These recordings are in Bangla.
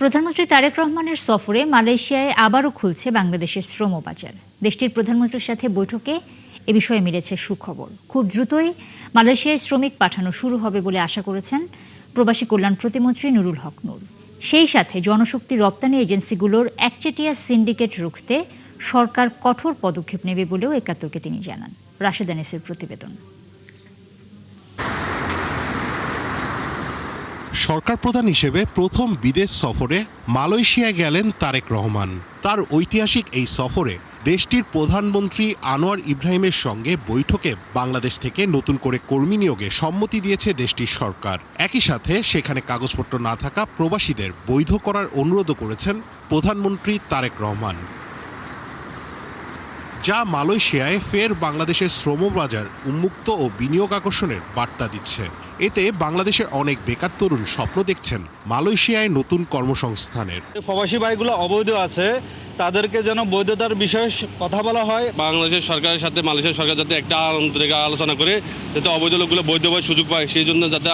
প্রধানমন্ত্রী তারেক রহমানের সফরে মালয়েশিয়ায় আবারও খুলছে বাংলাদেশের শ্রম বাজার। দেশটির প্রধানমন্ত্রীর সাথে বৈঠকে এ বিষয়ে মিলেছে সুখবর। খুব দ্রুতই মালয়েশিয়ায় শ্রমিক পাঠানো শুরু হবে বলে আশা করেছেন প্রবাসী কল্যাণ প্রতিমন্ত্রী নুরুল হক নূর। সেই সাথে জনশক্তি রপ্তানি এজেন্সিগুলোর একচেটিয়া সিন্ডিকেট রুখতে সরকার কঠোর পদক্ষেপ নেবে বলেও একাত্তরকে তিনি জানান। রাশেদ আনিসের প্রতিবেদন। সরকার প্রধান হিসেবে প্রথম বিদেশ সফরে মালয়েশিয়ায় গেলেন তারেক রহমান। তার ঐতিহাসিক এই সফরে দেশটির প্রধানমন্ত্রী আনোয়ার ইব্রাহিমের সঙ্গে বৈঠকে বাংলাদেশ থেকে নতুন করে কর্মী নিয়োগে সম্মতি দিয়েছে দেশটির সরকার। একই সাথে সেখানে কাগজপত্র না থাকা প্রবাসীদের বৈধ করার অনুরোধও করেছেন প্রধানমন্ত্রী তারেক রহমান, যা মালয়েশিয়ায় ফের বাংলাদেশের শ্রমবাজার উন্মুক্ত ও বিনিয়োগ আকর্ষণের বার্তা দিচ্ছে। এতে বাংলাদেশের অনেক বেকার তরুণ স্বপ্ন দেখছেন মালয়েশিয়ায় নতুন কর্মসংস্থানের। প্রবাসী ভাইগুলো অবৈধ আছে, তাদেরকে যেন বৈধতার বিষয়ে কথা বলা হয়। বাংলাদেশের সরকারের সাথে মালয়েশিয়ার সরকার যাতে একটা আলোচনা করে যাতে অবৈধ লোকগুলো বৈধভাবে সুযোগ পায়, সেই জন্য যাতে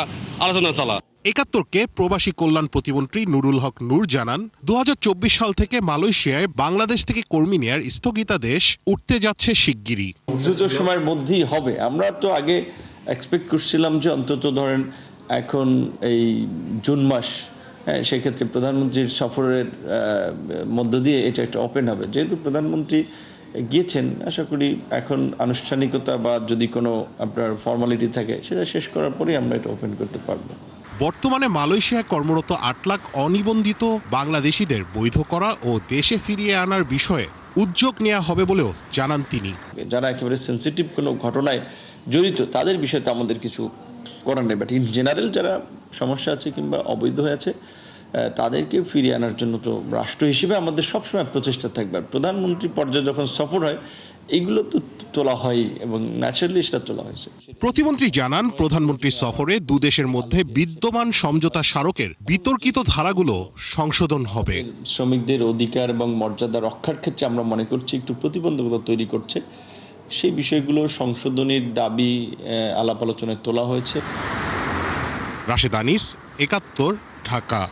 আলোচনা চালা। একাত্তরকে প্রবাসী কল্যাণ প্রতিমন্ত্রী নুরুল হক নূর জানান, ২০২৪ সাল থেকে মালয়েশিয়ায় বাংলাদেশ থেকে কর্মী নেয়ার স্থগিতাদেশ উঠতে যাচ্ছে শিগগিরই। দ্রুত সময়ের মধ্যেই হবে। আমরা তো আগে এক্সপেক্ট করছিলাম যে অন্তত ধরেন এখন এই জুন মাস, সেক্ষেত্রে প্রধানমন্ত্রীর সফরের মধ্য দিয়ে এটা একটা ওপেন হবে। যেহেতু প্রধানমন্ত্রী গিয়েছেন, আশা করি এখন আনুষ্ঠানিকতা বা যদি কোনো আপনার ফর্মালিটি থাকে সেটা শেষ করার পরেই আমরা এটা ওপেন করতে পারবো। বর্তমানে মালয়েশিয়ায় কর্মরত ৮ লাখ অনিবন্ধিত বাংলাদেশিদের বৈধ করা ও দেশে ফিরিয়ে আনার বিষয়ে উদ্যোগ নেওয়া হবে বলেও জানান তিনি। যারা একেবারে সেন্সিটিভ কোনো ঘটনায় জড়িত তাদের বিষয়ে তো আমাদের কিছু করার নেই, বাট ইন জেনারেল যারা সমস্যা আছে কিংবা অবৈধ হয়ে আছে তাদেরকে ফিরিয়ে আনার জন্য তো রাষ্ট্র হিসেবে আমাদের সবসময় প্রচেষ্টা থাকবে। আর প্রধানমন্ত্রী পর্যায়ে যখন সফর হয় এইগুলো তো তোলা হয় এবং ন্যাচারালি সেটা তোলা হয়েছে। প্রতিমন্ত্রী জানান, প্রধানমন্ত্রীর সফরে দুদেশের মধ্যে বিদ্যমান সমঝোতা স্মারকের বিতর্কিত ধারাগুলো সংশোধন হবে। শ্রমিকদের অধিকার এবং মর্যাদা রক্ষার ক্ষেত্রে আমরা মনে করছি একটু প্রতিবন্ধকতা তৈরি করছে, সেই বিষয়গুলো সংশোধনের দাবি আলাপ আলোচনায় তোলা হয়েছে। রাশেদ আনিস, একাত্তর, ঢাকা।